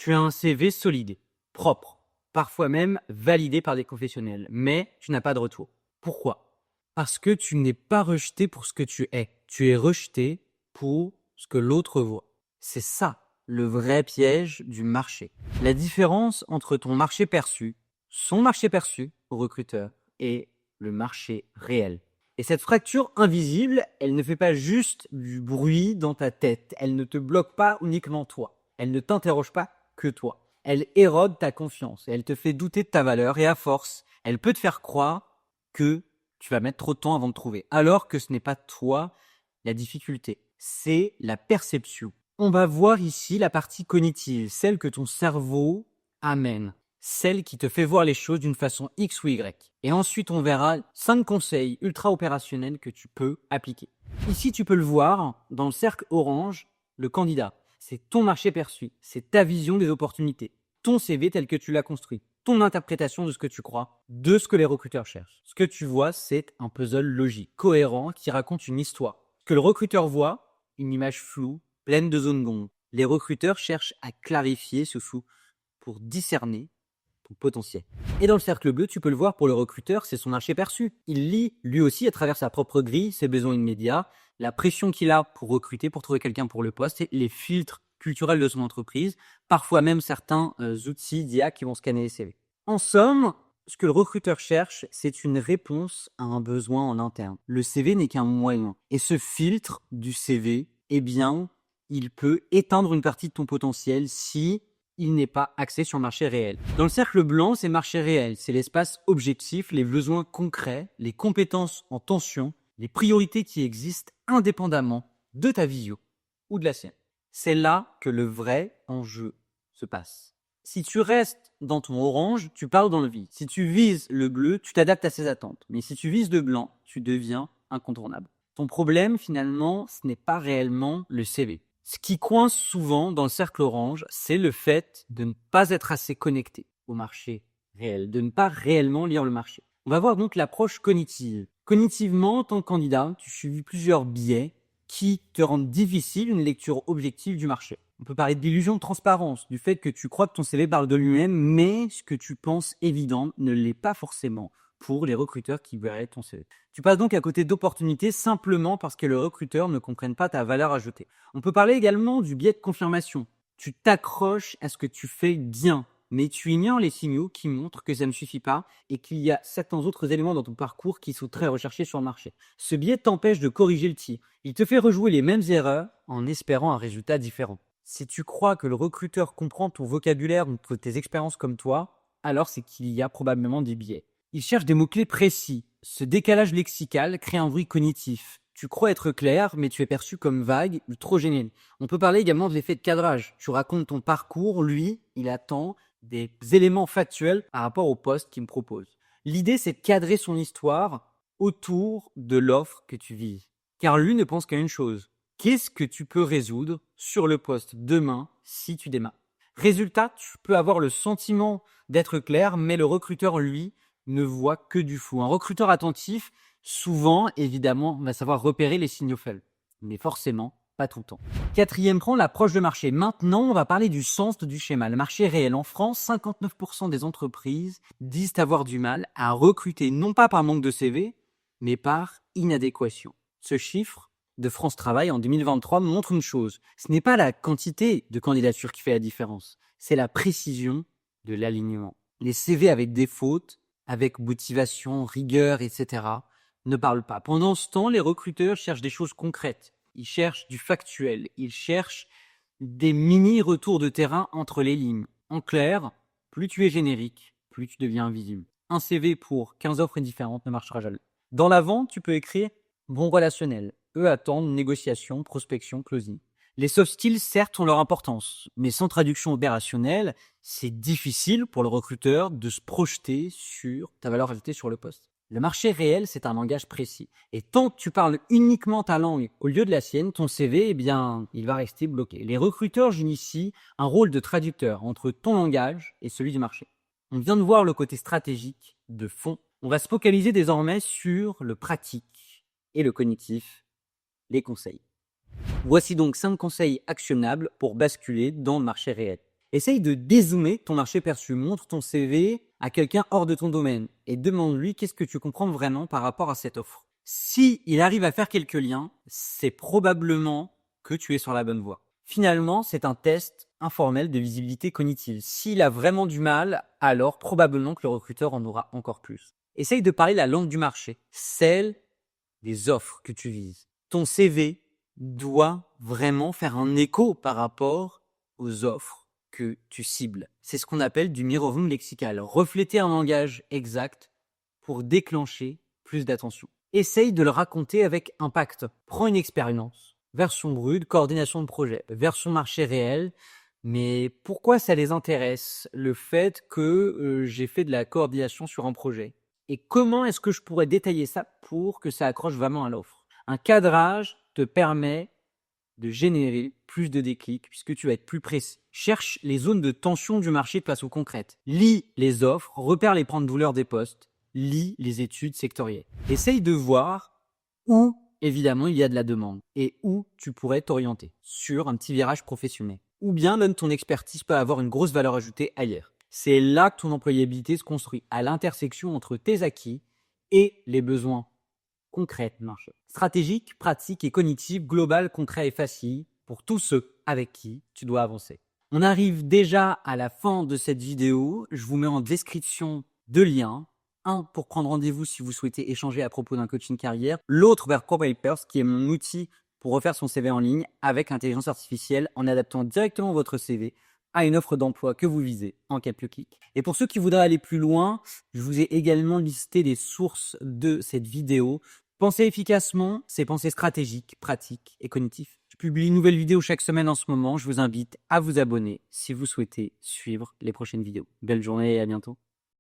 Tu as un CV solide, propre, parfois même validé par des professionnels, mais tu n'as pas de retour. Pourquoi? Parce que tu n'es pas rejeté pour ce que tu es. Tu es rejeté pour ce que l'autre voit. C'est ça, le vrai piège du marché. La différence entre ton marché perçu, son marché perçu au recruteur, et le marché réel. Et cette fracture invisible, elle ne fait pas juste du bruit dans ta tête. Elle ne te bloque pas uniquement toi. Elle ne t'interroge pas que toi. Elle érode ta confiance et elle te fait douter de ta valeur et à force, elle peut te faire croire que tu vas mettre trop de temps avant de trouver. Alors que ce n'est pas toi la difficulté, c'est la perception. On va voir ici la partie cognitive, celle que ton cerveau amène, celle qui te fait voir les choses d'une façon X ou Y. Et ensuite, on verra 5 conseils ultra opérationnels que tu peux appliquer. Ici, tu peux le voir dans le cercle orange, le candidat. C'est ton marché perçu, c'est ta vision des opportunités, ton CV tel que tu l'as construit, ton interprétation de ce que tu crois, de ce que les recruteurs cherchent. Ce que tu vois, c'est un puzzle logique, cohérent, qui raconte une histoire. Ce que le recruteur voit, une image floue, pleine de zones d'ombre. Les recruteurs cherchent à clarifier ce flou pour discerner ton potentiel. Et dans le cercle bleu, tu peux le voir pour le recruteur, c'est son marché perçu. Il lit lui aussi à travers sa propre grille, ses besoins immédiats, la pression qu'il a pour recruter, pour trouver quelqu'un pour le poste, et les filtres culturels de son entreprise, parfois même certains outils d'IA qui vont scanner les CV. En somme, ce que le recruteur cherche, c'est une réponse à un besoin en interne. Le CV n'est qu'un moyen. Et ce filtre du CV, eh bien, il peut éteindre une partie de ton potentiel si il n'est pas axé sur le marché réel. Dans le cercle blanc, c'est marché réel. C'est l'espace objectif, les besoins concrets, les compétences en tension, les priorités qui existent indépendamment de ta visio ou de la sienne. C'est là que le vrai enjeu se passe. Si tu restes dans ton orange, tu parles dans le vide. Si tu vises le bleu, tu t'adaptes à ses attentes. Mais si tu vises le blanc, tu deviens incontournable. Ton problème, finalement, ce n'est pas réellement le CV. Ce qui coince souvent dans le cercle orange, c'est le fait de ne pas être assez connecté au marché réel, de ne pas réellement lire le marché. On va voir donc l'approche cognitive. Cognitivement, en tant que candidat, tu subis plusieurs biais qui te rendent difficile une lecture objective du marché. On peut parler de l'illusion de transparence, du fait que tu crois que ton CV parle de lui-même, mais ce que tu penses évident ne l'est pas forcément pour les recruteurs qui verraient ton CV. Tu passes donc à côté d'opportunités simplement parce que les recruteurs ne comprennent pas ta valeur ajoutée. On peut parler également du biais de confirmation. Tu t'accroches à ce que tu fais bien, mais tu ignores les signaux qui montrent que ça ne suffit pas et qu'il y a certains autres éléments dans ton parcours qui sont très recherchés sur le marché. Ce biais t'empêche de corriger le tir. Il te fait rejouer les mêmes erreurs en espérant un résultat différent. Si tu crois que le recruteur comprend ton vocabulaire ou tes expériences comme toi, alors c'est qu'il y a probablement des biais. Il cherche des mots-clés précis. Ce décalage lexical crée un bruit cognitif. Tu crois être clair, mais tu es perçu comme vague ou trop gêné. On peut parler également de l'effet de cadrage. Tu racontes ton parcours, lui, il attend des éléments factuels par rapport au poste qu'il me propose. L'idée, c'est de cadrer son histoire autour de l'offre que tu vises. Car lui ne pense qu'à une chose. Qu'est-ce que tu peux résoudre sur le poste demain si tu démarres? Résultat, tu peux avoir le sentiment d'être clair, mais le recruteur, lui, ne voit que du flou. Un recruteur attentif, souvent, évidemment, va savoir repérer les signaux faibles. Mais forcément, pas tout le temps. Quatrième point, l'approche de marché. Maintenant, on va parler du sens du schéma. Le marché réel. En France, 59% des entreprises disent avoir du mal à recruter, non pas par manque de CV, mais par inadéquation. Ce chiffre de France Travail en 2023 montre une chose. Ce n'est pas la quantité de candidatures qui fait la différence, c'est la précision de l'alignement. Les CV avec des fautes, avec motivation, rigueur, etc. ne parlent pas. Pendant ce temps, les recruteurs cherchent des choses concrètes. Ils cherchent du factuel. Ils cherchent des mini-retours de terrain entre les lignes. En clair, plus tu es générique, plus tu deviens invisible. Un CV pour 15 offres différentes ne marchera jamais. Dans la vente, tu peux écrire bon relationnel. Eux attendent négociation, prospection, closing. Les soft skills, certes, ont leur importance, mais sans traduction opérationnelle, c'est difficile pour le recruteur de se projeter sur ta valeur ajoutée sur le poste. Le marché réel, c'est un langage précis. Et tant que tu parles uniquement ta langue au lieu de la sienne, ton CV, eh bien, il va rester bloqué. Les recruteurs jouent ici un rôle de traducteur entre ton langage et celui du marché. On vient de voir le côté stratégique de fond. On va se focaliser désormais sur le pratique et le cognitif, les conseils. Voici donc 5 conseils actionnables pour basculer dans le marché réel. Essaye de dézoomer ton marché perçu. Montre ton CV à quelqu'un hors de ton domaine et demande-lui qu'est-ce que tu comprends vraiment par rapport à cette offre. Si il arrive à faire quelques liens, c'est probablement que tu es sur la bonne voie. Finalement, c'est un test informel de visibilité cognitive. S'il a vraiment du mal, alors probablement que le recruteur en aura encore plus. Essaye de parler la langue du marché, celle des offres que tu vises. Ton CV doit vraiment faire un écho par rapport aux offres que tu cibles. C'est ce qu'on appelle du mirroring lexical. Refléter un langage exact pour déclencher plus d'attention. Essaye de le raconter avec impact. Prends une expérience. Version brute, coordination de projet. Version marché réel. Mais pourquoi ça les intéresse, le fait que j'ai fait de la coordination sur un projet? Et comment est-ce que je pourrais détailler ça pour que ça accroche vraiment à l'offre? Un cadrage te permet de générer plus de déclics puisque tu vas être plus précis. Cherche les zones de tension du marché de façon concrète. Lis les offres, repère les points de douleur des postes, lis les études sectorielles. Essaye de voir où, évidemment, il y a de la demande et où tu pourrais t'orienter sur un petit virage professionnel. Ou bien même ton expertise peut avoir une grosse valeur ajoutée ailleurs. C'est là que ton employabilité se construit, à l'intersection entre tes acquis et les besoins concrets du marché. Stratégique, pratique et cognitive, global, concret et facile pour tous ceux avec qui tu dois avancer. On arrive déjà à la fin de cette vidéo. Je vous mets en description deux liens. Un pour prendre rendez-vous si vous souhaitez échanger à propos d'un coaching carrière. L'autre vers ProPapers qui est mon outil pour refaire son CV en ligne avec intelligence artificielle en adaptant directement votre CV à une offre d'emploi que vous visez en quelques clics. Et pour ceux qui voudraient aller plus loin, je vous ai également listé des sources de cette vidéo. Penser efficacement, c'est penser stratégique, pratique et cognitif. Je publie une nouvelle vidéo chaque semaine en ce moment. Je vous invite à vous abonner si vous souhaitez suivre les prochaines vidéos. Belle journée et à bientôt.